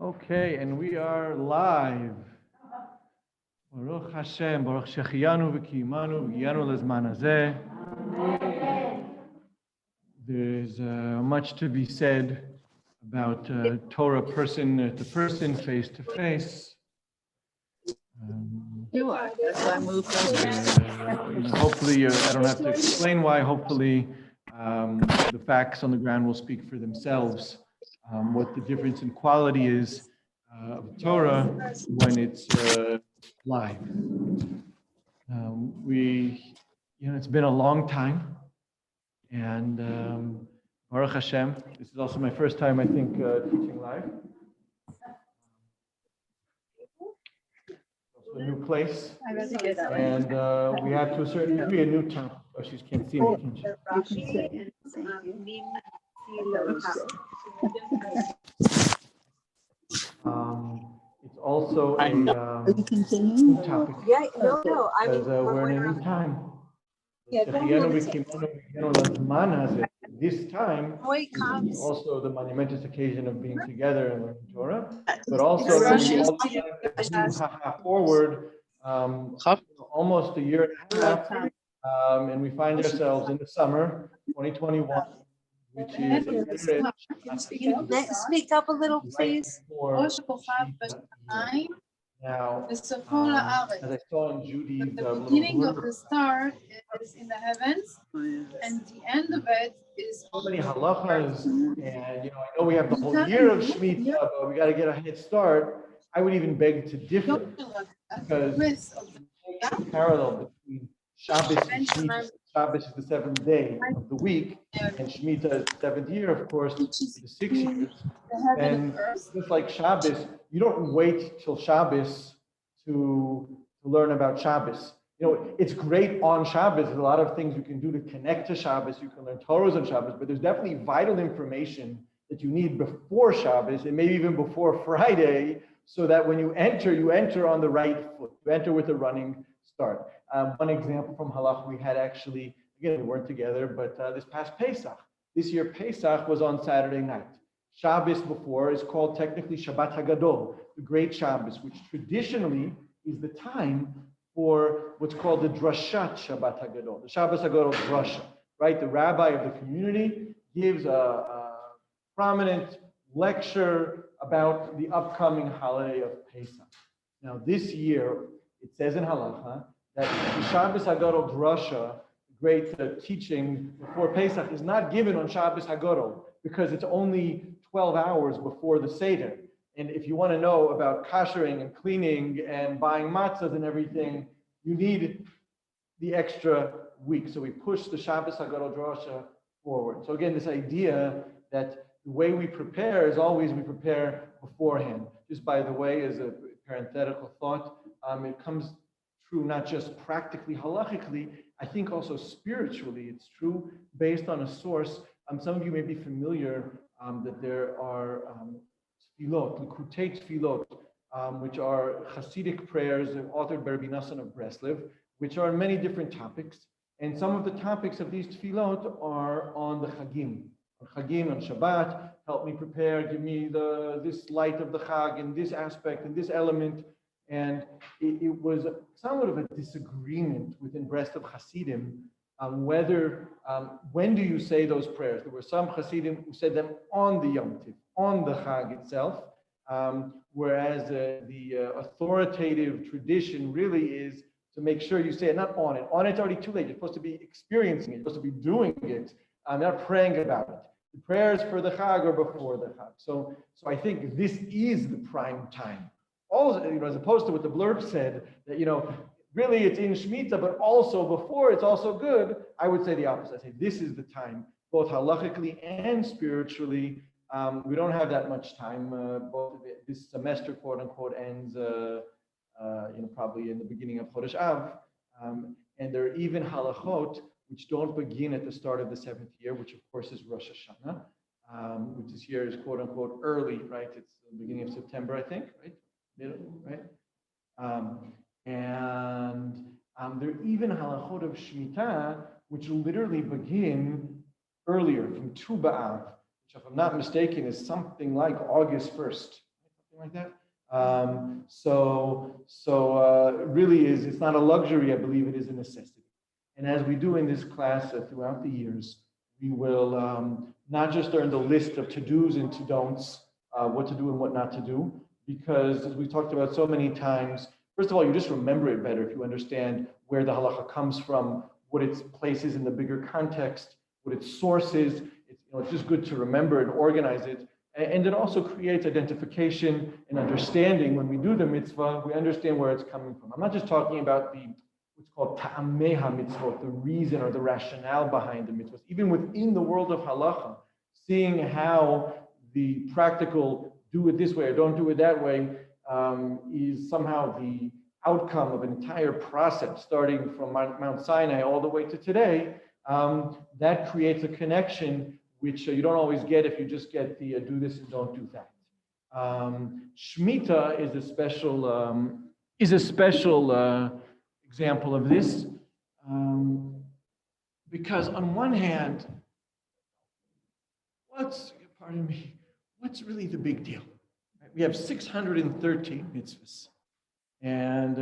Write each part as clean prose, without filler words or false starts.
Okay, and we are live. Baruch Hashem, Baruch Shechianu v'kiyimanu v'giyanu lezman hazeh. There's much to be said about Torah person to person, face to face. That's why I moved over. Hopefully, I don't have to explain why. Hopefully, the facts on the ground will speak for themselves. What the difference in quality is of Torah when it's live. It's been a long time, and Baruch Hashem, this is also my first time, I think, teaching live. Also a new place, and we have to a certain degree a new town. Oh, she can't see me, can she? It's also a new topic. Yeah, no. Because we're in a new time. This time is also the monumentous occasion of being together and learning Torah, but also forward almost a year and a half, and we find ourselves in the summer 2021. Which is speak up a little, please. Now, as I saw in Judy's the beginning of the start is in the heavens, and the end of it is so many halachas, and I know we have the whole year of Shmita, but we got to get a head start. I would even beg to differ because the parallel between Shabbos and Shmita. Shabbos is the seventh day of the week, and Shmita is the seventh year, of course, the 6 years. And just like Shabbos, you don't wait till Shabbos to learn about Shabbos. It's great on Shabbos. There's a lot of things you can do to connect to Shabbos. You can learn Torahs on Shabbos, but there's definitely vital information that you need before Shabbos and maybe even before Friday, so that when you enter on the right foot. You enter with a running start. One example from Halach we had actually, again, we weren't together, but this past Pesach. This year Pesach was on Saturday night. Shabbos before is called technically Shabbat HaGadol, the Great Shabbos, which traditionally is the time for what's called the Drashat Shabbat HaGadol, the Shabbos HaGadol Drasha, right? The rabbi of the community gives a prominent lecture about the upcoming holiday of Pesach. Now this year, it says in Halacha that the Shabbos HaGadol Drasha, the great teaching before Pesach, is not given on Shabbos HaGadol because it's only 12 hours before the Seder. And if you want to know about kashering and cleaning and buying matzahs and everything, you need the extra week. So we push the Shabbos HaGadol Drasha forward. So again, this idea that the way we prepare is always we prepare beforehand. Just by the way, as a parenthetical thought, it comes true not just practically, halachically, I think also spiritually. It's true based on a source. Some of you may be familiar that there are tefillot, likutei tefillot, which are Hasidic prayers authored by Rabbi Nassan of Breslev, which are many different topics. And some of the topics of these tefillot are on the Chagim. On Chagim, on Shabbat, help me prepare, give me this light of the Chag and this aspect and this element. And it was somewhat of a disagreement within Breslev Hasidim whether, when do you say those prayers? There were some Hasidim who said them on the Yom Tiv, on the Chag itself, whereas the authoritative tradition really is to make sure you say it, not on it. On it's already too late. You're supposed to be experiencing it. You're supposed to be doing it, not praying about it. The prayers for the Chag are before the Chag. So I think this is the prime time. Also, as opposed to what the blurb said, that, really it's in Shmita, but also before it's also good, I would say the opposite. I say this is the time, both halachically and spiritually. We don't have that much time. Both this semester, quote unquote, ends, probably in the beginning of Chodesh Av. And there are even halachot which don't begin at the start of the 7th year, which of course is Rosh Hashanah, which this year is quote unquote early, right? It's the beginning of September, I think, right? Right? And there are even halachot of Shmita, which literally begin earlier, from Tu B'Av, which if I'm not mistaken is something like August 1st. something like that. Really is, it's not a luxury, I believe it is a necessity. And as we do in this class throughout the years, we will not just learn the list of to-dos and to-don'ts, what to do and what not to do, because as we talked about so many times, first of all, you just remember it better if you understand where the halacha comes from, what its place is in the bigger context, what its source is. It's just good to remember and organize it. And it also creates identification and understanding. When we do the mitzvah, we understand where it's coming from. I'm not just talking about what's called ta'amei ha-mitzvot, the reason or the rationale behind the mitzvahs. Even within the world of halacha, seeing how the practical do it this way or don't do it that way is somehow the outcome of an entire process, starting from Mount Sinai all the way to today. That creates a connection which you don't always get if you just get the do this and don't do that. Shmita is a special example of this, because on one hand, what's really the big deal? We have 613 mitzvahs. And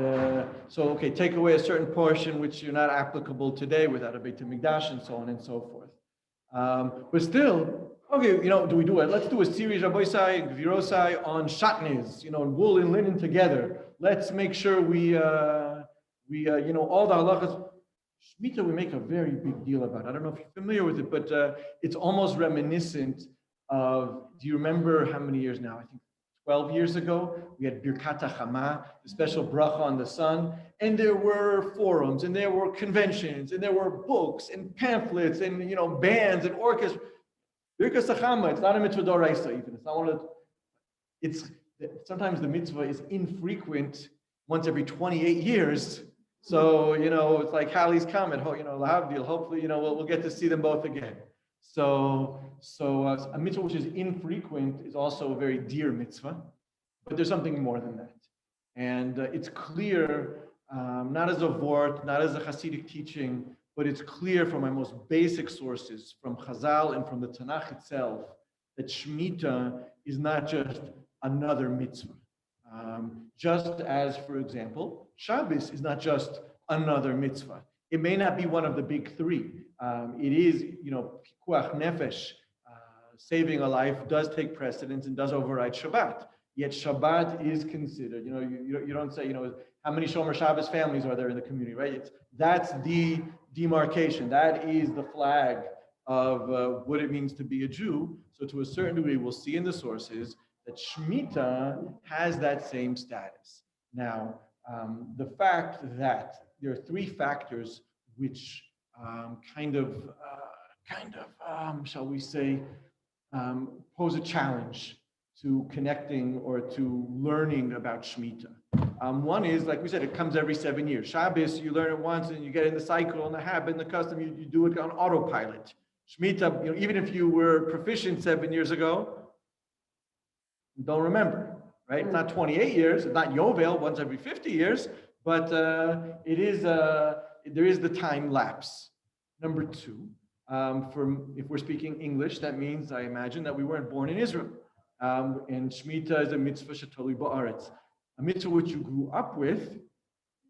okay, take away a certain portion which are not applicable today without a Beit HaMikdash and so on and so forth. But still, okay, do we do it? Let's do a series, Rabosai, Gvirosai, on shatnez, wool and linen together. Let's make sure we all the halachas. Shmita, we make a very big deal about. I don't know if you're familiar with it, but it's almost reminiscent of, do you remember how many years now? I think 12 years ago, we had Birkat HaChama, the special bracha on the sun, and there were forums, and there were conventions, and there were books, and pamphlets, and bands, and orchestras. Birkat HaChama, it's not a mitzvah d'oraisa even. It's not one of sometimes the mitzvah is infrequent, once every 28 years. So, it's like Halley's Comet, Lahavdil, hopefully, we'll get to see them both again. So a mitzvah which is infrequent is also a very dear mitzvah, but there's something more than that. And it's clear, not as a vort, not as a Hasidic teaching, but it's clear from my most basic sources, from Chazal and from the Tanakh itself, that Shmita is not just another mitzvah. Just as, for example, Shabbos is not just another mitzvah. It may not be one of the big three. It is, pikuach nefesh, saving a life, does take precedence and does override Shabbat. Yet Shabbat is considered. You don't say, how many Shomer Shabbos families are there in the community, right? That's the demarcation. That is the flag of what it means to be a Jew. So to a certain degree, we'll see in the sources that Shmita has that same status. Now, the fact that there are three factors which shall we say, pose a challenge to connecting or to learning about Shmita. One is, like we said, it comes every 7 years. Shabbos, you learn it once and you get in the cycle and the habit and the custom, you do it on autopilot. Shmita, even if you were proficient 7 years ago, you don't remember, right? It's not 28 years, it's not Yovel once every 50 years, but there is the time lapse. Number two, if we're speaking English, that means, I imagine, that we weren't born in Israel. And Shmita is a mitzvah shetoli ba'aretz. A mitzvah which you grew up with,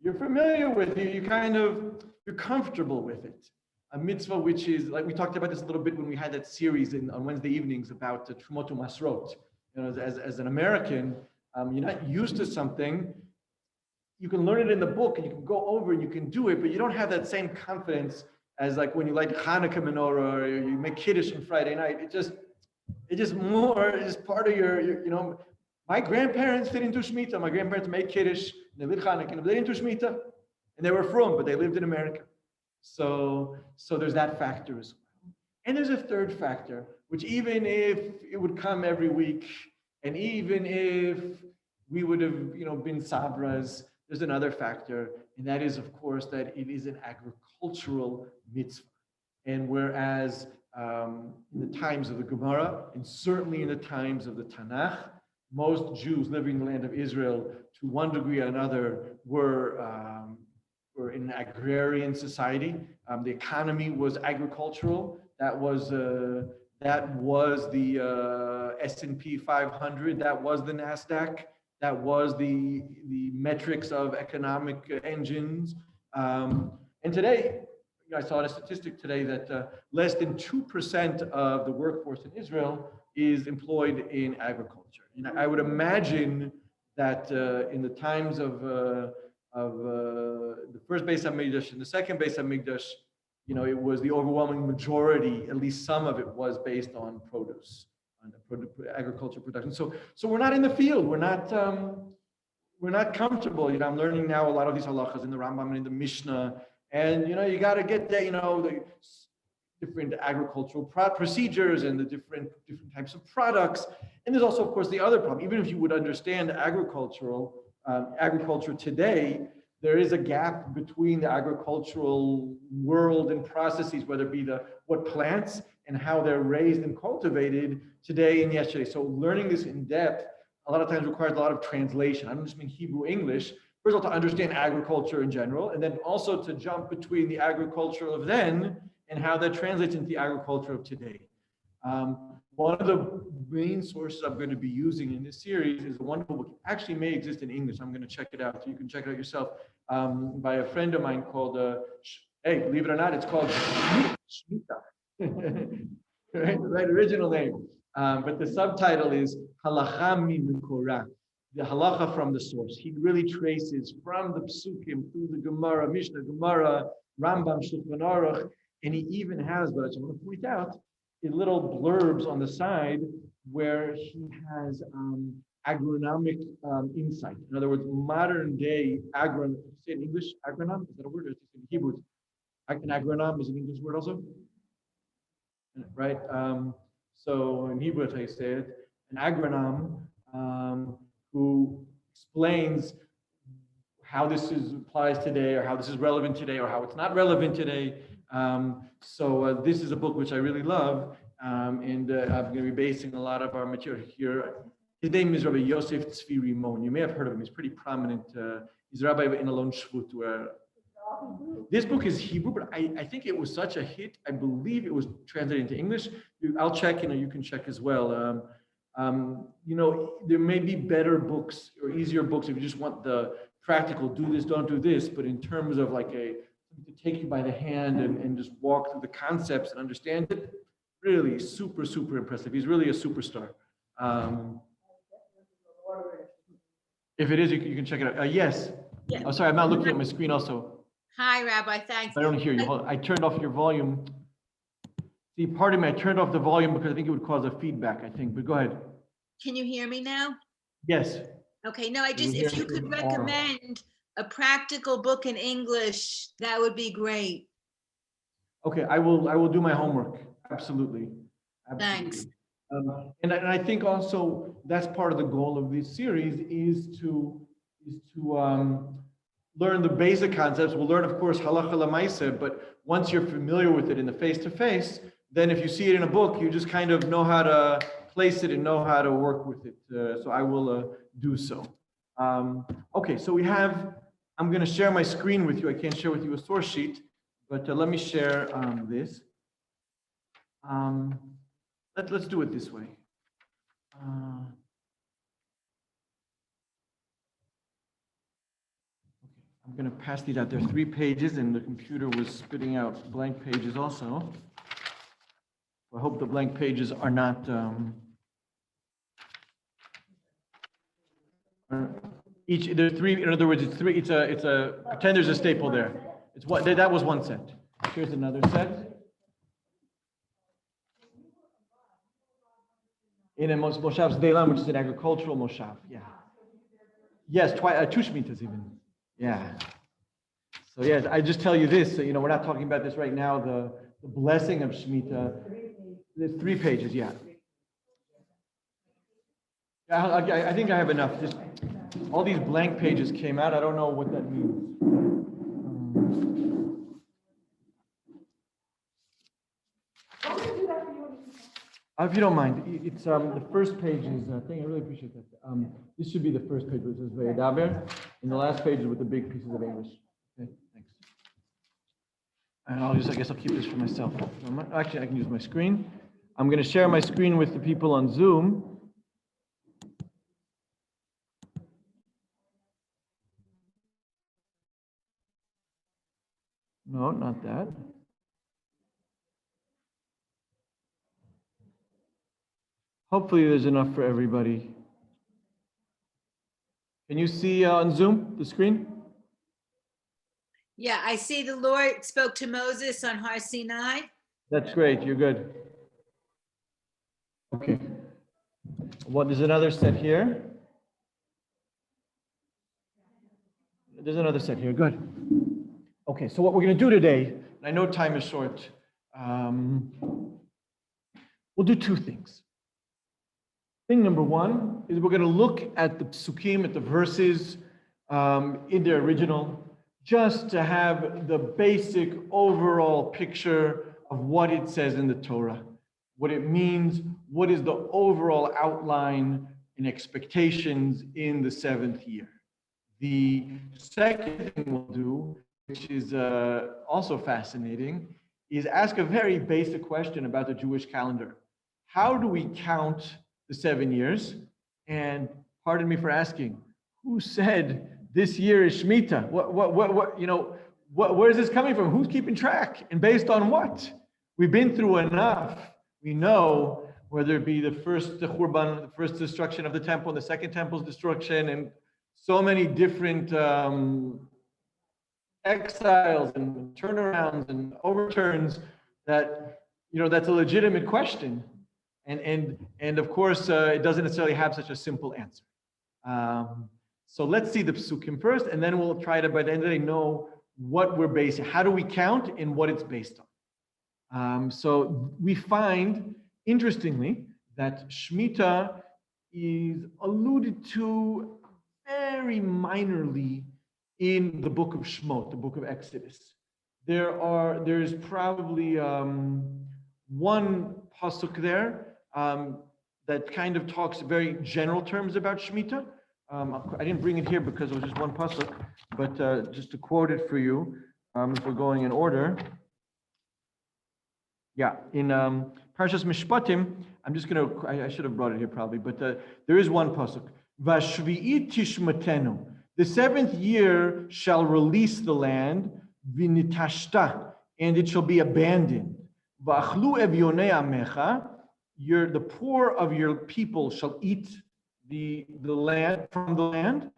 you're familiar with, you're comfortable with it. A mitzvah which is, like we talked about this a little bit when we had that series on Wednesday evenings about Trumot Masrot. As an American, you're not used to something. You can learn it in the book and you can go over and you can do it, but you don't have that same confidence as like when you light Hanukkah menorah or you make Kiddush on Friday night. It's just part of your. My grandparents fit into Shmita. My grandparents made Kiddush, and they lit Hanukkah, and they lit into Shmita, and they were from, but they lived in America. So there's that factor as well. And there's a third factor, which even if it would come every week, and even if we would have, been sabras, there's another factor, and that is, of course, that it is an agricultural mitzvah. And whereas in the times of the Gemara, and certainly in the times of the Tanakh, most Jews living in the land of Israel, to one degree or another, were in an agrarian society. The economy was agricultural. That was that was the S&P 500, that was the NASDAQ, that was the metrics of economic engines. And today, I saw a statistic today that less than 2% of the workforce in Israel is employed in agriculture. And I would imagine that in the times of the first Beis HaMikdash and the second Beis HaMikdash, it was the overwhelming majority, at least some of it was based on produce, on agriculture production. So we're not in the field. We're not comfortable. I'm learning now a lot of these halachas in the Rambam and in the Mishnah. And, you got to get there, the different agricultural procedures and the different types of products. And there's also, of course, the other problem. Even if you would understand agriculture today, there is a gap between the agricultural world and processes, whether it be what plants and how they're raised and cultivated today and yesterday. So learning this in depth, a lot of times requires a lot of translation. I don't just mean Hebrew, English. First of all, to understand agriculture in general, and then also to jump between the agriculture of then and how that translates into the agriculture of today. One of the main sources I'm going to be using in this series is a wonderful book. It actually may exist in English. I'm going to check it out. So you can check it out yourself, by a friend of mine called, hey, believe it or not, it's called Shmita. right, original name. But the subtitle is Halacha Mikora, the halacha from the source. He really traces from the Psukim through the Gemara, Mishnah, Gemara, Rambam, Shulchan Aruch, and he even has, but I just want to point out, little blurbs on the side where he has agronomic insight. In other words, modern day say in English, agronom, is that a word? Or is it in Hebrew? An agronom is an English word also? Right? So in Hebrew, that's how you say it. An agronom who explains how this applies today, or how this is relevant today, or how it's not relevant today. So this is a book which I really love, and I'm going to be basing a lot of our material here. His name is Rabbi Yosef Tzvi Rimon. You may have heard of him. He's pretty prominent. He's a rabbi in Alon Shvut. This book is Hebrew, but I think it was such a hit. I believe it was translated into English. I'll check. You can check as well. There may be better books or easier books if you just want the practical, do this, don't do this. But in terms of like to take you by the hand and just walk through the concepts and understand it, really super, super impressive. He's really a superstar. If it is, you can check it out. Yes. Yeah. Oh, sorry, I'm not looking at my screen also. Hi, Rabbi, thanks. I don't hear you. I turned off your volume. See, pardon me, I turned off the volume because I think it would cause a feedback, I think, but go ahead. Can you hear me now? Yes. Okay, no, if you could recommend a practical book in English, that would be great. Okay, I will do my homework. Absolutely. Thanks. And I think also that's part of the goal of this series is to learn the basic concepts. We'll learn, of course, halacha l'maaseh, but once you're familiar with it in the face-to-face, then if you see it in a book, you just kind of know how to place it and know how to work with it. So I will do so. Okay, so I'm going to share my screen with you. I can't share with you a source sheet, but let me share this. Let's do it this way. I'm going to pass these out. There are 3 pages, and the computer was spitting out blank pages also. I hope the blank pages are not. There's 3. In other words, it's 3. It's a. Pretend there's a staple there. It's what that was 1 set. Here's another set. In a Moshav Zdelam, which is an agricultural Moshav. Yeah. Yes, 2 Shmitas even. Yeah. So yes, I just tell you this. So, we're not talking about this right now. The blessing of Shmita. There's 3 pages. Yeah. I think I have enough. Just all these blank pages came out. I don't know what that means. If you don't mind, it's the first page is. I really appreciate that. This should be the first page, which is Ve'edaber, and the last page is with the big pieces of English. Okay, thanks. And I guess I'll keep this for myself. Actually, I can use my screen. I'm going to share my screen with the people on Zoom. No, not that. Hopefully there's enough for everybody. Can you see on Zoom the screen? Yeah, I see the Lord spoke to Moses on Har Sinai. That's great. You're good. Okay. What, there's another set here. There's another set here. Good. Okay, so what we're going to do today, and I know time is short, we'll do two things. Thing number one is we're going to look at the psukim, at the verses in their original, just to have the basic overall picture of what it says in the Torah, what it means, what is the overall outline and expectations in the seventh year. The second thing we'll do, which is also fascinating, is ask a very basic question about the Jewish calendar. How do we count the 7 years? And pardon me for asking, who said this year is Shmita? Where is this coming from? Who's keeping track? And based on what? We've been through enough. We know whether it be the Churban, the first destruction of the temple, and the second temple's destruction, and so many different exiles and turnarounds and overturns that, that's a legitimate question. And of course, it doesn't necessarily have such a simple answer. So let's see the psukim first, and then we'll try to, by the end of the day, know what we're basing, how do we count and what it's based on. So we find, interestingly, that Shmita is alluded to very minorly in the book of Shmot, the book of Exodus. There's probably one pasuk there that kind of talks very general terms about Shmita. I didn't bring it here because it was just one pasuk, but just to quote it for you, if we're going in order. Yeah, in Parshas Mishpatim, I should have brought it here probably, but there is one pasuk. Vashvi'it tishmatenu. The seventh year shall release the land, v'nitashta, and it shall be abandoned. V'achlu evyonei amecha, the poor of your people shall eat the land from the land.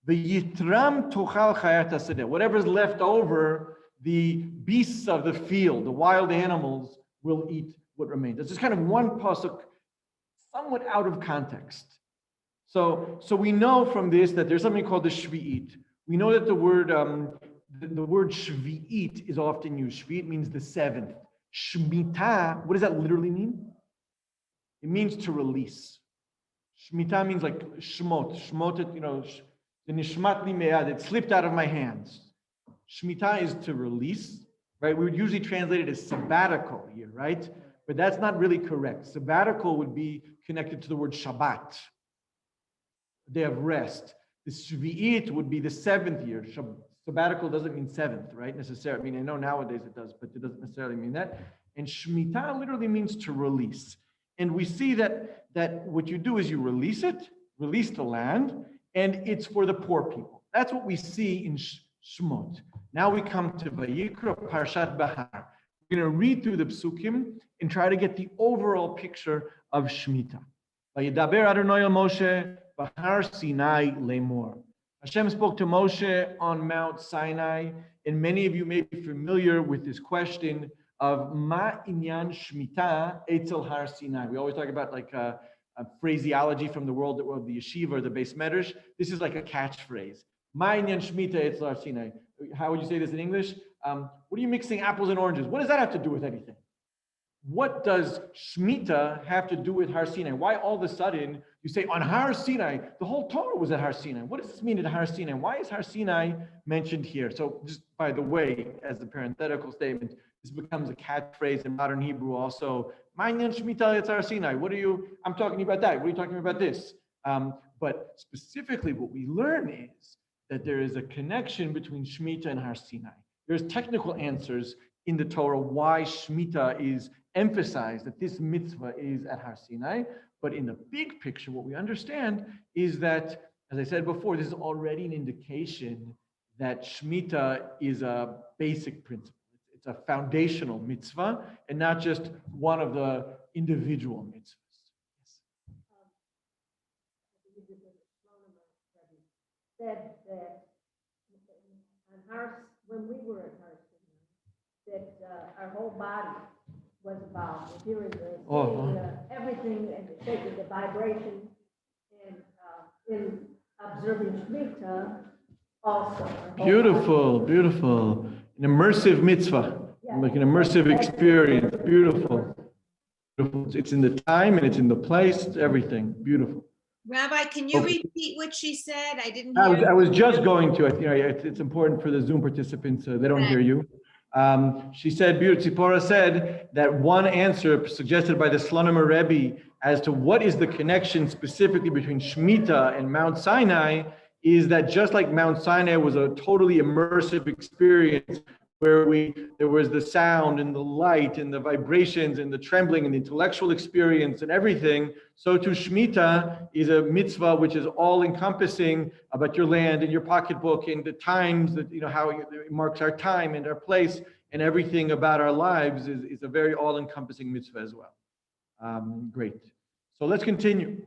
V'yitram tochal chayat hasadeh. Whatever's left over, the beasts of the field, the wild animals, will eat what remains. It's just kind of one pasuk, somewhat out of context. So we know from this that there's something called the Shvi'it. We know that the word Shvi'it is often used. Shvi'it means the seventh. Shmita, what does that literally mean? It means to release. Shmita means like shmot. Shmot, the nishmat li me'ad, it slipped out of my hands. Shmita is to release, right? We would usually translate it as sabbatical here, right? But that's not really correct. Sabbatical would be connected to the word Shabbat, day of rest. The Shvi'it would be the seventh year. Sabbatical doesn't mean seventh, right? Necessarily. I mean, I know nowadays it does, but it doesn't necessarily mean that. And Shmita literally means to release. And we see that what you do is you release the land, and it's for the poor people. That's what we see in Shmot. Now we come to Vayikra Parshat Bahar. We're going to read through the psukim and try to get the overall picture of Shmita. Vayidaber Adonai el Moshe Bahar Sinai Lemor. Hashem spoke to Moshe on Mount Sinai, and many of you may be familiar with this question of Ma Inyan Shmita Etzel Har Sinai. We always talk about like a phraseology from the world of the yeshiva or the Beis Medrash. This is like a catchphrase. Ma Inyan Shmita Etzel Har Sinai. How would you say this in English? What are you mixing apples and oranges? What does that have to do with anything? What does Shmita have to do with Har Sinai? Why all of a sudden you say on Har Sinai, the whole Torah was at Har Sinai. What does this mean at Har Sinai? Why is Har Sinai mentioned here? So just by the way, as a parenthetical statement, this becomes a catchphrase in modern Hebrew also. Ma'inyan Shmita etz Har Sinai. I'm talking about that. What are you talking about this? But specifically what we learn is that there is a connection between Shmita and Har Sinai. There's technical answers in the Torah why Shmita is emphasize that this mitzvah is at Har Sinai. But in the big picture, what we understand is that, as I said before, this is already an indication that Shmita is a basic principle. It's a foundational mitzvah and not just one of the individual mitzvahs. Said that when we were at Har Sinai, that our whole body was involved in hearing everything and taking the vibration and in observing Shmita also. Beautiful, beautiful. An immersive mitzvah, like an immersive experience. Beautiful. Beautiful. It's in the time and it's in the place, it's everything. Beautiful. Rabbi, can you repeat what she said? I didn't hear. I was just going to. It's important for the Zoom participants. They don't hear you. She said, Tzipora said that one answer suggested by the Slonim Rebbe as to what is the connection specifically between Shmita and Mount Sinai is that just like Mount Sinai was a totally immersive experience where there was the sound and the light and the vibrations and the trembling and the intellectual experience and everything, so too Shmita is a mitzvah which is all encompassing about your land and your pocketbook and the times that, how it marks our time and our place and everything about our lives is a very all-encompassing mitzvah as well. Great. So let's continue.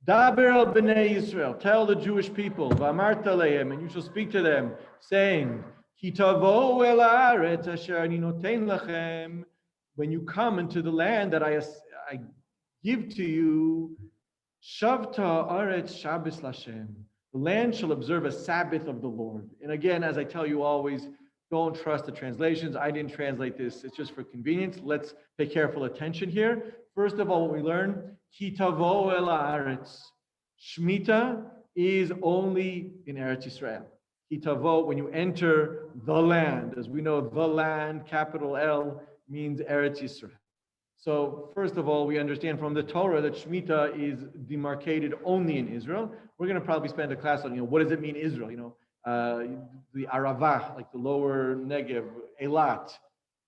Daber al b'nei Yisrael, tell the Jewish people, v'amart aleim, and you shall speak to them, saying, Ki tavo el haaretz asher ani noten lachem, when you come into the land that I give to you, shavta aretz Shabbos Lashem, the land shall observe a Sabbath of the Lord. And again, as I tell you always, don't trust the translations. I didn't translate this. It's just for convenience. Let's pay careful attention here. First of all, what we learn, Ki tavo el haaretz. Shmita is only in Eretz Yisrael. Ki tavo, when you enter the land, as we know, the land, capital L, means Eretz Yisrael. So first of all, we understand from the Torah that Shmita is demarcated only in Israel. We're going to probably spend a class on, what does it mean Israel? The Arava, like the lower Negev, Eilat.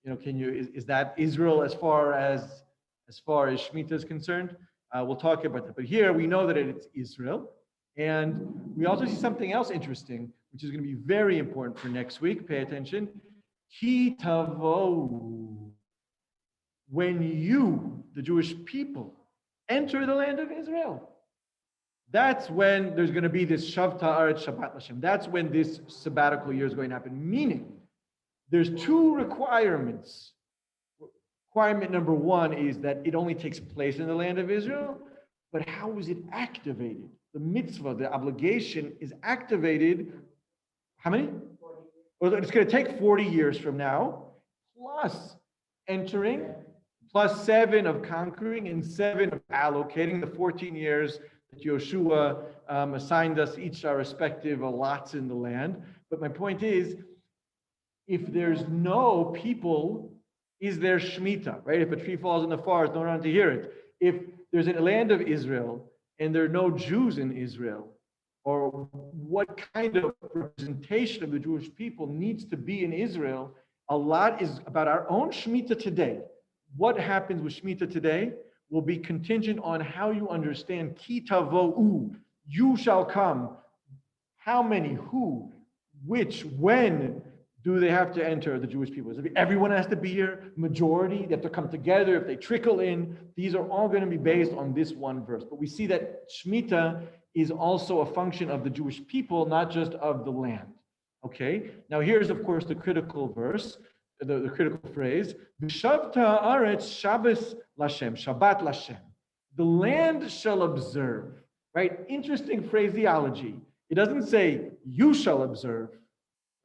Is that Israel as far as Shmita is concerned? We'll talk about that. But here we know that it's Israel. And we also see something else interesting, which is going to be very important for next week. Pay attention. Ki tavo. When you, the Jewish people, enter the land of Israel, that's when there's going to be this Shavta Aretz Shabbat Lashem. That's when this sabbatical year is going to happen. Meaning, there's two requirements. Requirement number one is that it only takes place in the land of Israel, but how is it activated? The mitzvah, the obligation is activated, how many? Well, it's going to take 40 years from now, plus entering, plus 7 of conquering, and 7 of allocating, the 14 years that Yoshua assigned us each our respective lots in the land. But my point is, if there's no people, is there Shmita, right? If a tree falls in the forest, no one around to hear it. If there's a land of Israel and there are no Jews in Israel, or what kind of representation of the Jewish people needs to be in Israel, a lot is about our own Shmita today. What happens with Shmita today will be contingent on how you understand Ki tavo'u, you shall come. How many, who, which, when do they have to enter, the Jewish people? Everyone has to be here, majority, they have to come together, if they trickle in. These are all going to be based on this one verse. But we see that Shmita is also a function of the Jewish people, not just of the land. Okay, now here's of course the critical verse, the critical phrase, V'shavta aretz Shabbos Lashem, Shabbat Lashem. The land shall observe, right? Interesting phraseology. It doesn't say you shall observe,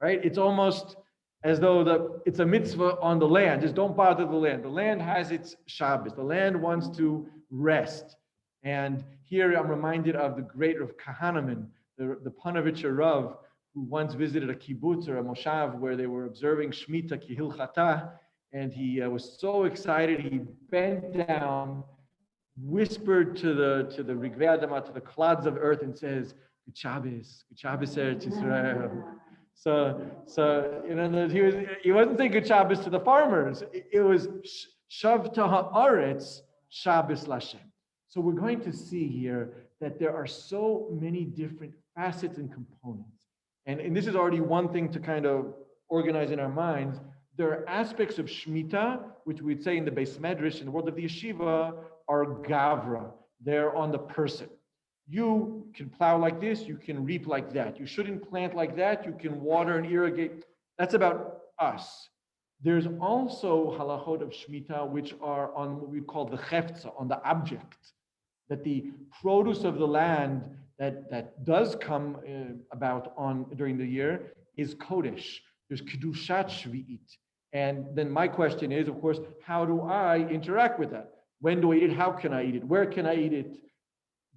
right? It's almost as though it's a mitzvah on the land. Just don't bother the land. The land has its Shabbos. The land wants to rest. And here I'm reminded of the great Rav Kahanaman, the Panovitcher Rav, who once visited a kibbutz or a moshav where they were observing Shmita Kihilchata, and he was so excited he bent down, whispered to the Rigvei Adama, to the clods of earth, and says, Good Shabbos Eretz Yisrael. So he wasn't saying Good Shabbos to the farmers. It was Shavta ha'aretz Shabbos Lashem. So we're going to see here that there are so many different facets and components. And this is already one thing to kind of organize in our minds. There are aspects of Shmita, which we'd say in the Beis Medrash, in the world of the yeshiva, are gavra. They're on the person. You can plow like this, you can reap like that. You shouldn't plant like that, you can water and irrigate. That's about us. There's also halachot of Shmita, which are on what we call the cheftza, on the object, that the produce of the land that does come about on during the year is kodesh. There's kedushat shvi'it. And then my question is, of course, how do I interact with that? When do I eat it? How can I eat it? Where can I eat it?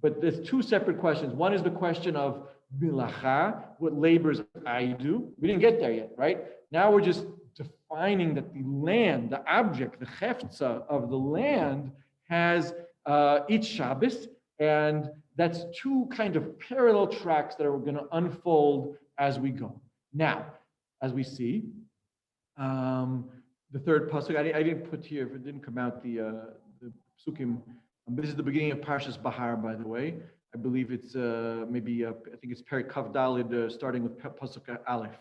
But there's two separate questions. One is the question of milacha, what labors I do. We didn't get there yet, right? Now we're just defining that the land, the object, the cheftza of the land has each Shabbos, and that's two kind of parallel tracks that are going to unfold as we go. Now, as we see, the third pasuk, I didn't put here, if it didn't come out, the psukim. This is the beginning of Parshas Bahar, by the way. I believe it's maybe, I think it's Perek Kav Daled, starting with pasuk Aleph.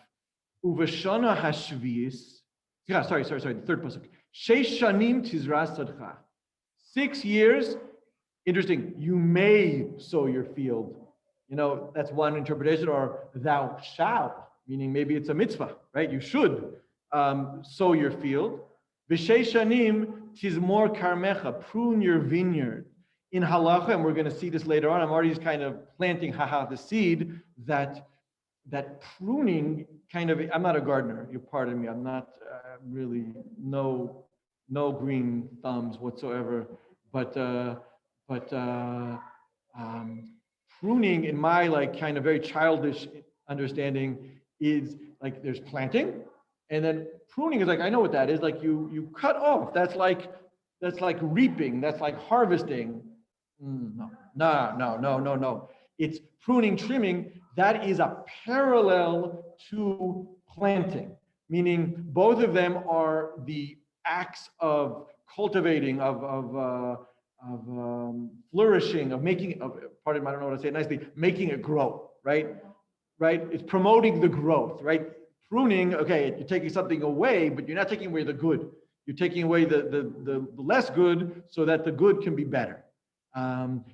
Uveshana hashvius, sorry, the third pasuk. Sheish shanim tizras sadcha. 6 years, interesting, you may sow your field. You know, that's one interpretation, or thou shalt, meaning maybe it's a mitzvah, right? You should sow your field. V'sheish shanim tizmor karmecha, prune your vineyard. In halacha, and we're going to see this later on, I'm already kind of planting the seed that pruning kind of, I'm not a gardener, you pardon me, I'm not really, no green thumbs whatsoever, but pruning in my like kind of very childish understanding is like there's planting, and then pruning is like, I know what that is, like you cut off, that's like reaping, that's like harvesting. No. It's pruning, trimming. That is a parallel to planting, meaning both of them are the acts of cultivating, of flourishing, of making, pardon me, I don't know how to say it nicely, making it grow, right? It's promoting the growth, right? Pruning, okay, you're taking something away, but you're not taking away the good. You're taking away the less good so that the good can be better.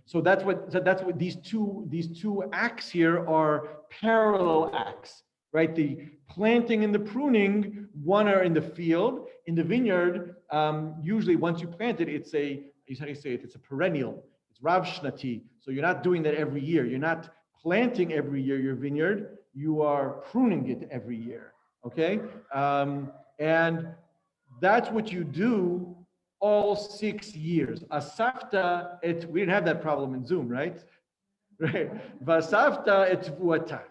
So that's what these two acts here are parallel acts, right? The planting and the pruning, one are in the field. In the vineyard, usually once you plant it, it's a perennial. It's Rav Shnati. So you're not doing that every year. You're not planting every year your vineyard. You are pruning it every year. Okay, and that's what you do all 6 years. Asafta et, we didn't have that problem in Zoom, right? Right. Vasafta et vuata.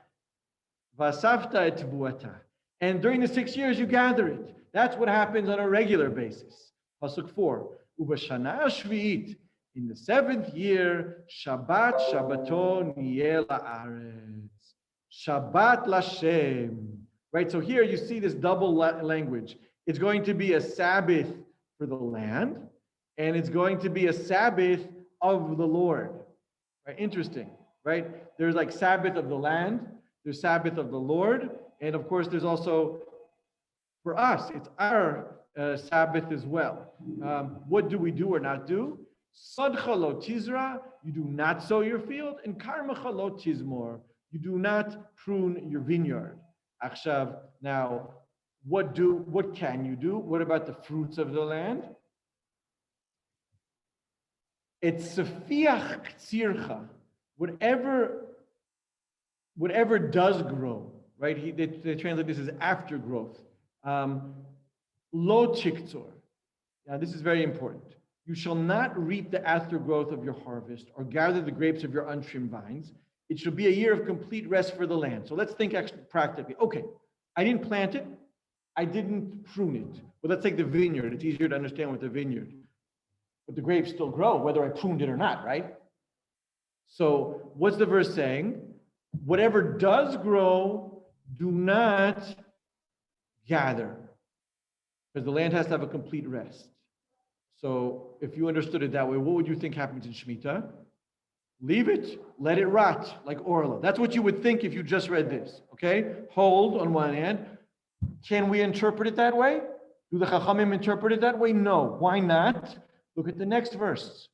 Vasafta et vuata. And during the 6 years, you gather it. That's what happens on a regular basis. Pasuk 4. Ubashana shvi'it. In the 7th year, Shabbat Shabbaton niyeh la'aretz. Shabbat Lashem. Right? So here you see this double language. It's going to be a Sabbath for the land, and it's going to be a Sabbath of the Lord. Right? Interesting, right? There's like Sabbath of the land, there's Sabbath of the Lord, and of course there's also, for us, it's our Sabbath as well. What do we do or not do? Sadcha lo tizra, you do not sow your field, and karmacha lo tizmor, you do not prune your vineyard. Akshav, now, what can you do? What about the fruits of the land? It's sefiach tzircha, whatever does grow, right? They translate this as after growth. Lo tiktzor. Now, this is very important. You shall not reap the aftergrowth of your harvest or gather the grapes of your untrimmed vines. It shall be a year of complete rest for the land. So let's think actually practically. Okay, I didn't plant it. I didn't prune it. Well, let's take the vineyard. It's easier to understand with the vineyard. But the grapes still grow, whether I pruned it or not, right? So what's the verse saying? Whatever does grow, do not gather. Because the land has to have a complete rest. So if you understood it that way, what would you think happens in Shmita? Leave it, let it rot, like Orla. That's what you would think if you just read this, okay? Hold on one hand. Can we interpret it that way? Do the Chachamim interpret it that way? No. Why not? Look at the next verse.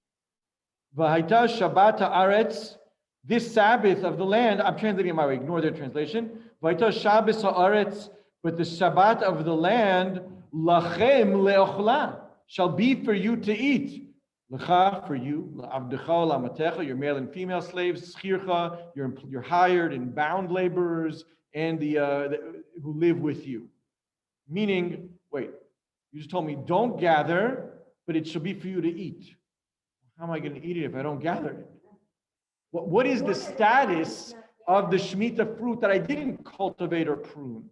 V'haita Shabbat ha'aretz, this Sabbath of the land, I'm translating it my way, ignore their translation. V'haita Shabbos ha'aretz, but the Shabbat of the land, lachem le'ochla, shall be for you to eat. Lecha, for you, la'avdecha la'amatecha, your male and female slaves, schircha, your hired and bound laborers, and the who live with you. Meaning, wait, you just told me don't gather, but it shall be for you to eat. How am I going to eat it if I don't gather it? What is the status of the Shemitah fruit that I didn't cultivate or prune?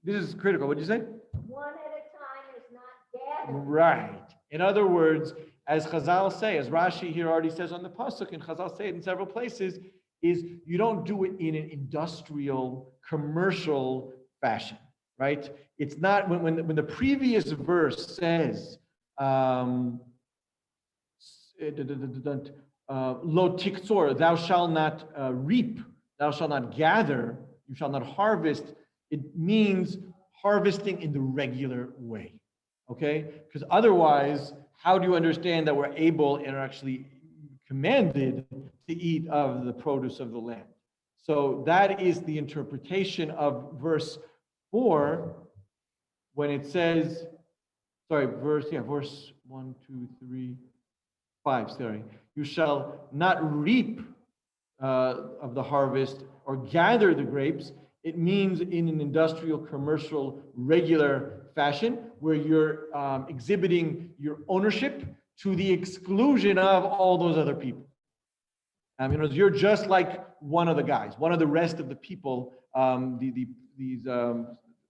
This is critical. What did you say? One at a time is not gathered. Right. In other words, as Chazal say, as Rashi here already says on the pasuk, and Chazal say it in several places, is you don't do it in an industrial, commercial fashion, right? It's not when the previous verse says, lo tiktzor, thou shalt not reap, thou shalt not gather, you shall not harvest. It means harvesting in the regular way, okay? Because otherwise, how do you understand that we're able and are actually commanded to eat of the produce of the land? So that is the interpretation of verse 4 when it says, verse 1, 2, 3, 5, you shall not reap of the harvest or gather the grapes. It means in an industrial, commercial, regular fashion where you're exhibiting your ownership to the exclusion of all those other people. You're just like one of the guys, one of the rest of the people, these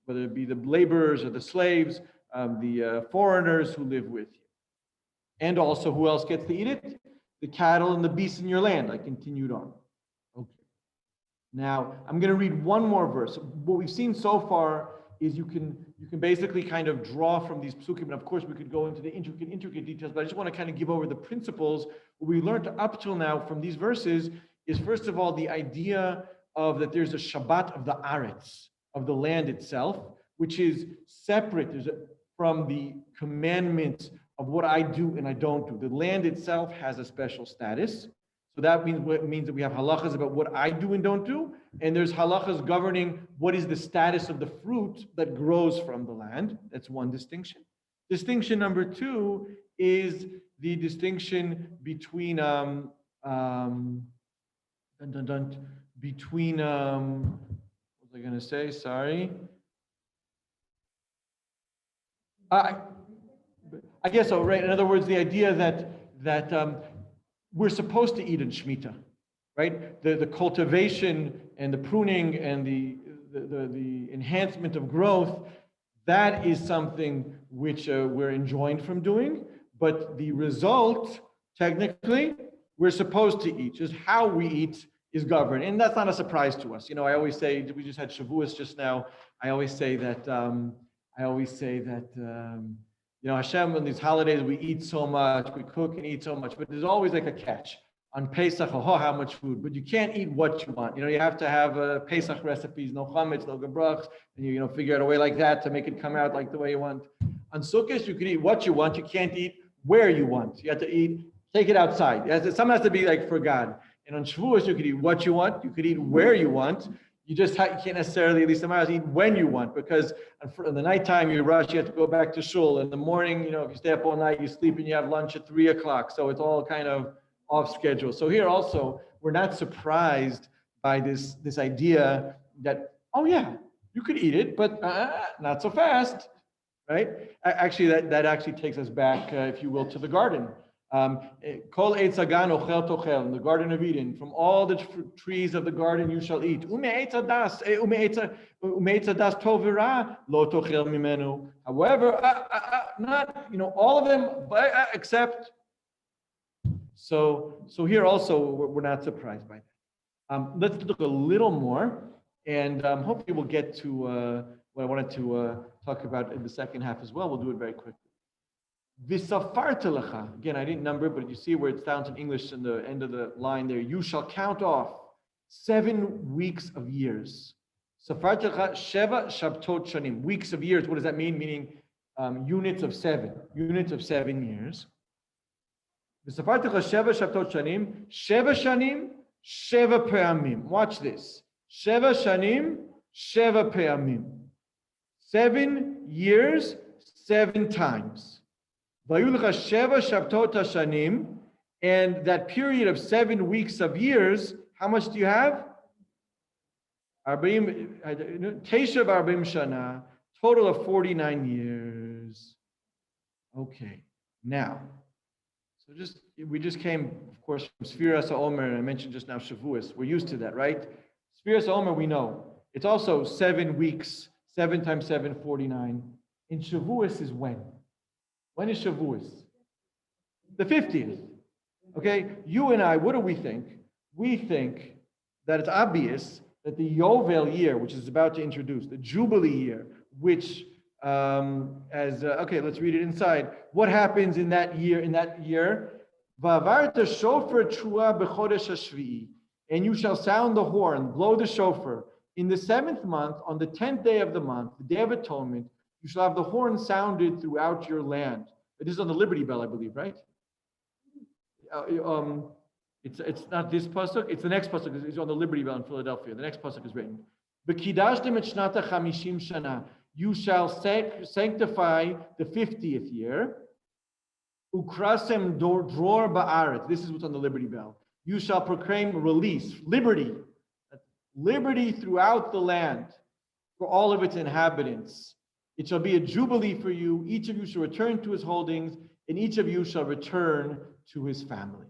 whether it be the laborers or the slaves, the foreigners who live with you. And also, who else gets to eat it? The cattle and the beasts in your land. I continued on. Okay. Now, I'm going to read one more verse. What we've seen so far is you can basically kind of draw from these psukim, and of course we could go into the intricate details, but I just want to kind of give over the principles. What we learned up till now from these verses is, first of all, the idea of that there's a Shabbat of the Aretz, of the land itself, which is separate from the commandments of what I do and I don't do. The land itself has a special status. So that means that we have halachas about what I do and don't do, and there's halachas governing what is the status of the fruit that grows from the land. That's one distinction. Distinction number two is the distinction between what was I going to say? Sorry. I guess so, right? In other words, the idea that we're supposed to eat in Shmita, right? The cultivation and the pruning and the enhancement of growth, that is something which we're enjoined from doing. But the result, technically, we're supposed to eat. Just how we eat is governed, and that's not a surprise to us. I always say, we just had Shavuos just now. I always say that. Hashem, on these holidays, we eat so much, we cook and eat so much, but there's always like a catch. On Pesach, how much food, but you can't eat what you want. You have to have Pesach recipes, no chametz, no gebrachs, and you figure out a way like that to make it come out like the way you want. On Sukkot, you can eat what you want, you can't eat where you want. You have to take it outside. Some has to be like for God. And on Shavuos, you can eat what you want, you could eat where you want. You just you can't necessarily, at least in my house, eat when you want, because in the nighttime you rush, you have to go back to shul. In the morning, if you stay up all night, you sleep and you have lunch at 3 o'clock. So it's all kind of off schedule. So here also, we're not surprised by this idea that, oh yeah, you could eat it, but not so fast, right? Actually, that actually takes us back, if you will, to the garden. Kol eitz hagan ochel tochel, in the Garden of Eden, from all the trees of the garden you shall eat. Ume'etz hadas tov v'ra lo tochel mimenu. However, not all of them, except. So here also we're not surprised by that. Let's look a little more, and hopefully we'll get to what I wanted to talk about in the second half as well. We'll do it very quickly. V'safartelecha. Again, I didn't number it, but you see where it sounds in English in the end of the line there. You shall count off 7 weeks of years. Safartelecha sheva shabtot shanim. Weeks of years. What does that mean? Meaning units of 7. Units of 7 years. V'safartelecha sheva shabtot shanim. Sheva shanim, sheva pe'amim. Watch this. Sheva shanim, sheva pe'amim. 7 years, 7 times. Vayulecha sheva shabtot hashanim, and that period of 7 weeks of years, how much do you have? Teshav arba'im shana, total of 49 years. Okay, now, so we just came, of course, from Sfiras HaOmer, and I mentioned just now Shavuos. We're used to that, right? Sfiras HaOmer, we know. It's also 7 weeks, 7 times 7, 49. In Shavuos is when? When is Shavuos? The 50th. Okay, you and I, what do we think? We think that it's obvious that the Yovel year, which is about to introduce, the Jubilee year, which okay, let's read it inside. What happens in that year? Va'avarta shofar trua b'chodesh hashvi'i, and you shall sound the horn, blow the shofar. In the 7th month, on the 10th day of the month, the Day of Atonement, you shall have the horn sounded throughout your land. This is on the Liberty Bell, I believe, right? It's not this pasuk. It's the next pasuk. It's on the Liberty Bell in Philadelphia. The next pasuk is written. B'kidashtem et shnata chamishim shana. You shall sanctify the 50th year. Ukrasem dror ba'aretz. This is what's on the Liberty Bell. You shall proclaim release, liberty, liberty throughout the land for all of its inhabitants. It shall be a jubilee for you. Each of you shall return to his holdings, and each of you shall return to his family.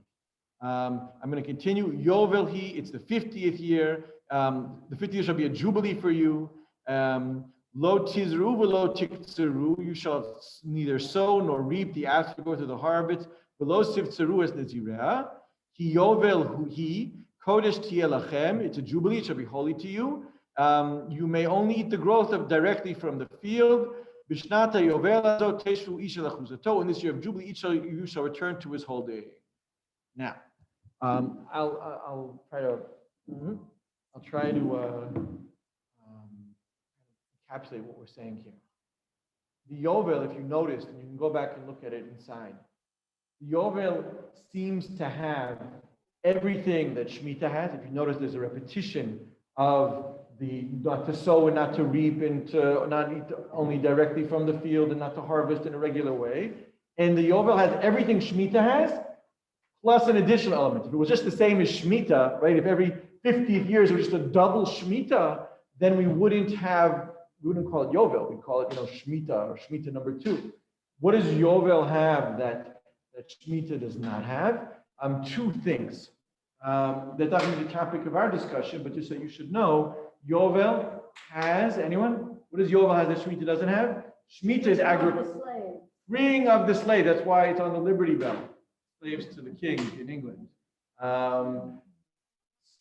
I'm going to continue. Yovel he, it's the 50th year. The 50th year shall be a jubilee for you. Lo tizru v'lo tiktzeru. You shall neither sow nor reap the aftergrowth of the harvest. V'lo sivtzeru es nezireah. Ki yovel hu he. Kodesh tiyeh lachem. It's a jubilee. It shall be holy to you. You may only eat the growth of directly from the field. Bishnata yovel azot teshvu isha lachuzato. In this year of jubilee, each of you shall return to his holding. Now, I'll try to encapsulate what we're saying here. The Yovel, if you noticed, and you can go back and look at it inside, the Yovel seems to have everything that Shmita has. If you notice, there's a repetition of the not to sow and not to reap, and to not eat only directly from the field, and not to harvest in a regular way. And the Yovel has everything Shmita has, plus an additional element. If it was just the same as Shmita, right? If every 50th year was just a double Shmita, then we wouldn't call it Yovel. We'd call it, Shmita or Shmita number 2. What does Yovel have that Shmita does not have? 2 things. That's not going to be the topic of our discussion, but just so you should know, Yovel has, anyone? What does Yovel have that Shmita doesn't have? Shmita is freeing of the slave. That's why it's on the Liberty Bell. Slaves to the king in England.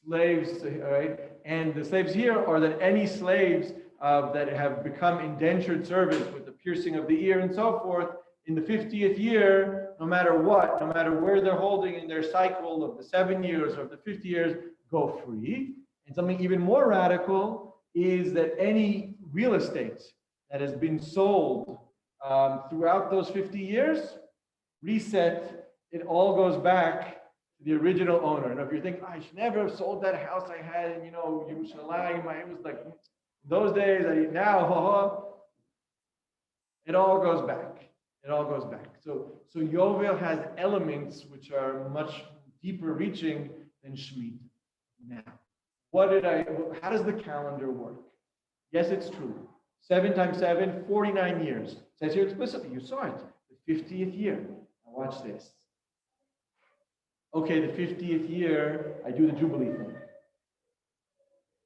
Slaves, right? And the slaves here are that any slaves that have become indentured servants with the piercing of the ear and so forth, in the 50th year, no matter what, no matter where they're holding in their cycle of the 7 years or of the 50 years, go free. And something even more radical is that any real estate that has been sold throughout those 50 years, reset, it all goes back to the original owner. And if you think, I should never have sold that house I had in, Yerushalayim, it was like those days, now, it all goes back. It all goes back. So Yovel has elements which are much deeper reaching than Shmita. Now, how does the calendar work? Yes, it's true. 7 times 7, 49 years. It says here explicitly, you saw it, the 50th year. Now watch this. Okay, the 50th year, I do the Jubilee thing.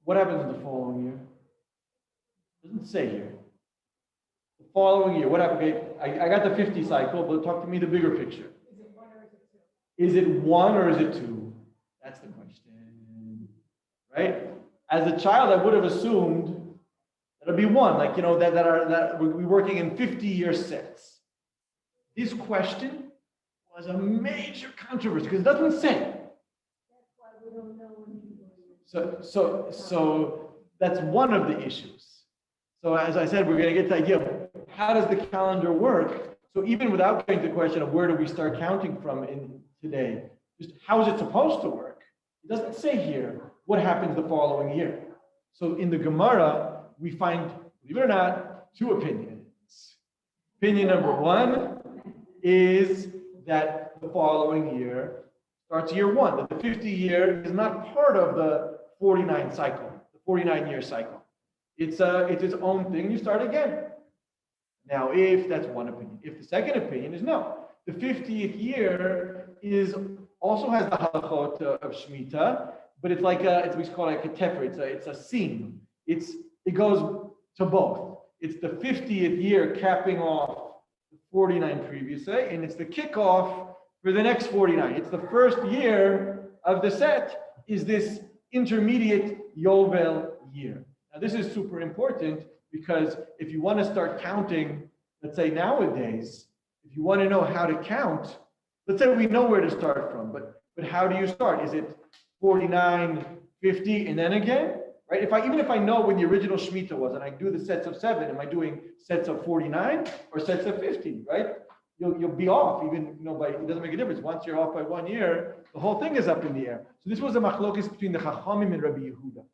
What happens in the following year? It doesn't say here. The following year, what happened? Okay, I got the 50 cycle, but talk to me the bigger picture. Is it 1 or is it 2? That's the question, right? As a child, I would have assumed that it'd be 1, like, that we're working in 50-year sets. His question was a major controversy because it doesn't say. That's why we don't know when he was. So that's one of the issues. So as I said, we're going to get the idea of how does the calendar work. So even without getting to the question of where do we start counting from in today, just how is it supposed to work? It doesn't say here what happens the following year. So in the Gemara, we find, believe it or not, two opinions. Opinion number one is that the following year starts year one, that the 50 year is not part of the 49 cycle, the 49-year cycle. It's its own thing, you start again. Now, if that's one opinion. If the second opinion is no, the 50th year also has the halachot of Shmita, but it's like we call it like a tefer, it's a seam. It goes to both. It's the 50th year capping off the 49 previous, and it's the kickoff for the next 49. It's the first year of the set is this intermediate Yovel year. Now this is super important because if you want to start counting, let's say nowadays, if you want to know how to count, let's say we know where to start from, but how do you start? Is it 49, 50, and then again? Right? Even if I know when the original Shmita was and I do the sets of 7, am I doing sets of 49 or sets of 50, right? You'll be off, even it doesn't make a difference. Once you're off by 1 year, the whole thing is up in the air. So this was a machlokes between the Chachamim and Rabbi Yehuda.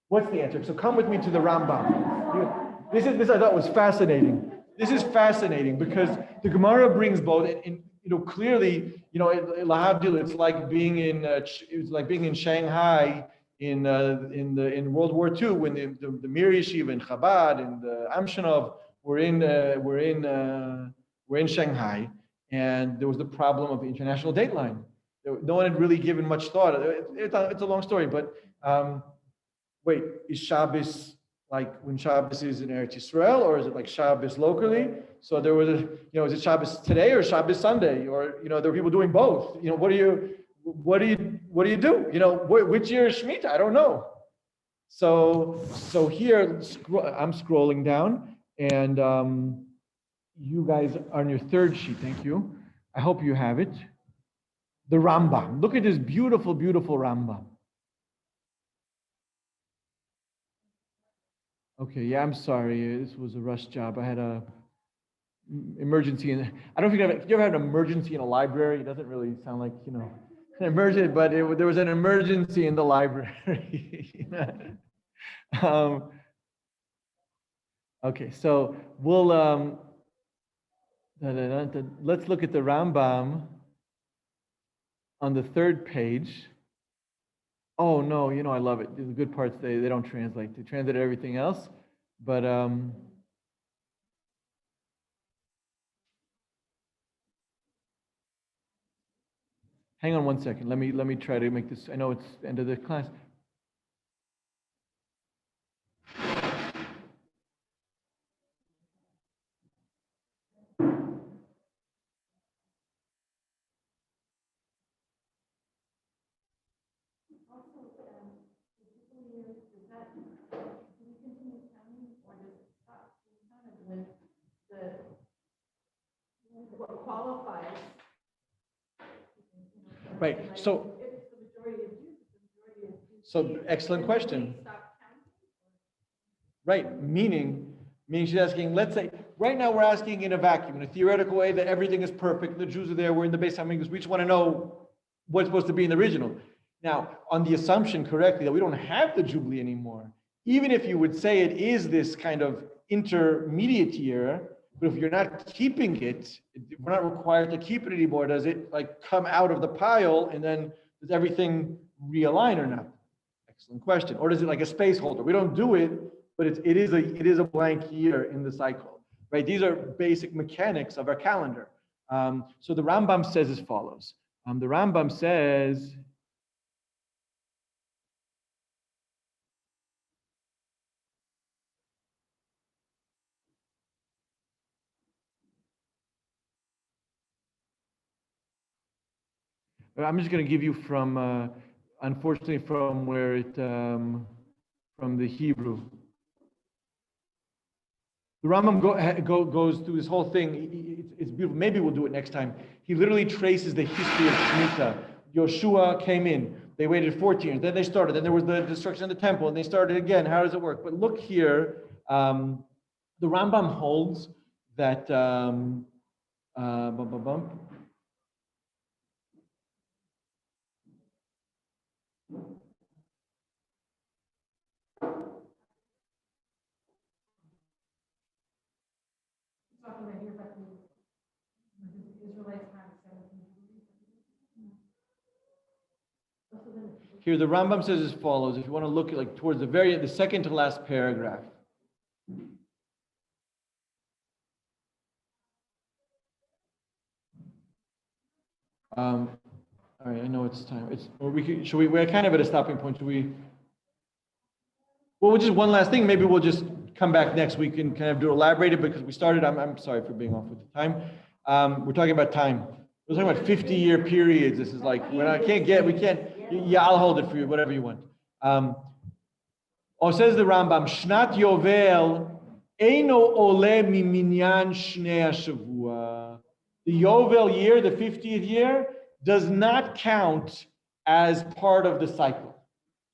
What's the answer? So come with me to the Rambam. This I thought was fascinating. This is fascinating because the Gemara brings both, and clearly, lahavdil, it's like being in Shanghai in World War II when the Mir Yeshiva and Chabad and the Amshanov were in Shanghai, and there was the problem of the international dateline. No one had really given much thought. It's a long story, but wait, is Shabbos like when Shabbos is in Eretz Yisrael, or is it like Shabbos locally? So there was is it Shabbos today or Shabbos Sunday, or there were people doing both. What do you do? Which year is Shmita? I don't know. So here I'm scrolling down, and you guys are on your third sheet. Thank you. I hope you have it. The Rambam. Look at this beautiful, beautiful Rambam. Okay, yeah, I'm sorry. This was a rush job. I had a emergency I don't think you ever had an emergency in a library. It doesn't really sound like, an emergency, but there was an emergency in the library. Okay, so we'll let's look at the Rambam on the third page. Oh no, I love it. The good parts they don't translate. They translate everything else, but hang on one second. Let me try to make this. I know it's the end of the class. What qualifies? Right. So excellent question. Right. Meaning she's asking, let's say, right now we're asking in a vacuum, in a theoretical way, that everything is perfect. The Jews are there. We're in the Beis HaMikdash. We just want to know what's supposed to be in the original. Now, on the assumption correctly that we don't have the Jubilee anymore, even if you would say it is this kind of intermediate year, but if you're not keeping it, we're not required to keep it anymore. Does it like come out of the pile and then does everything realign or not? Excellent question. Or is it like a space holder? We don't do it, but it is a blank year in the cycle, right? These are basic mechanics of our calendar. So the Rambam says as follows. The Rambam says, I'm just going to give you from, unfortunately, from where it, from the Hebrew, The Rambam goes through this whole thing. It's beautiful. Maybe we'll do it next time. He literally traces the history of Shmita. Yoshua came in. They waited 14 years. Then they started. Then there was the destruction of the temple, and they started again. How does it work? But look here. The Rambam holds that. Here, the Rambam says as follows. If you want to look at like towards the second to last paragraph. All right, I know it's time. We're kind of at a stopping point. Should we? Well, just one last thing. Maybe we'll just come back next week and kind of do elaborated because we started. I'm sorry for being off with the time. We're talking about time. We're talking about 50-year periods. This is like when we can't. Yeah, I'll hold it for you. Whatever you want. Says the Rambam, Shnat Yovel Eino Ole Miminyan Shnei Hashavua. The Yovel year, the 50th year, does not count as part of the cycle.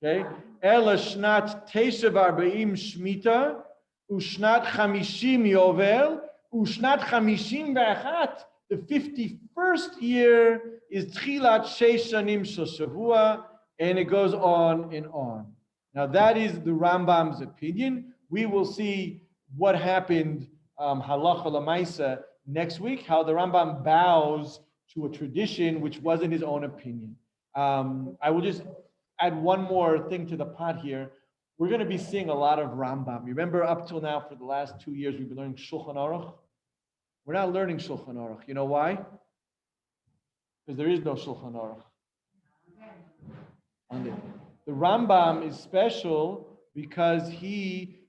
Okay? Ela Shnat Teshav Arba'im Shmita, Ushnat Chamishim Yovel, Ushnat Chamishim Ve'achat. The 51st year is Tchilat Sheish Shanim Shel Shavua, and it goes on and on. Now that is the Rambam's opinion. We will see what happened halacha l'maisa next week, how the Rambam bows to a tradition which wasn't his own opinion. I will just add one more thing to the pot here. We're going to be seeing a lot of Rambam. You remember up till now, for the last 2 years, we've been learning Shulchan Aruch. We're not learning Shulchan Aruch. You know why? Because there is no Shulchan Aruch. The Rambam is special because he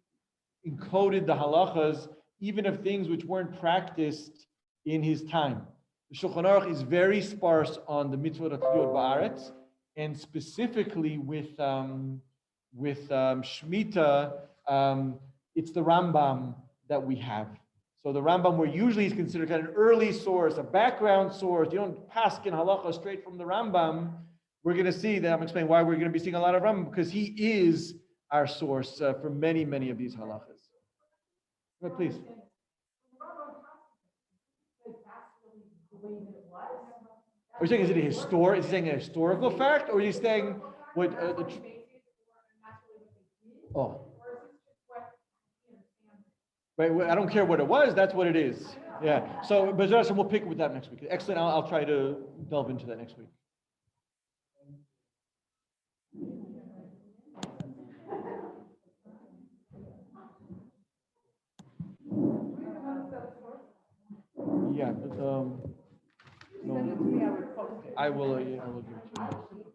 encoded the halachas even of things which weren't practiced in his time. The Shulchan Aruch is very sparse on the mitzvot atiyot ba'aretz, and specifically with Shmita, it's the Rambam that we have. So the Rambam, where usually is considered kind of an early source, a background source. You don't paskin halacha straight from the Rambam. We're going to see that. I'm explaining why we're going to be seeing a lot of Rambam, because he is our source for many, many of these halachas. Go ahead, please. Are you saying, is he saying a historical fact, or is he saying what? Right, I don't care what it was. That's what it is. Yeah. So, but we'll pick with that next week. Excellent. I'll try to delve into that next week. Yeah, but no, I will give it to you.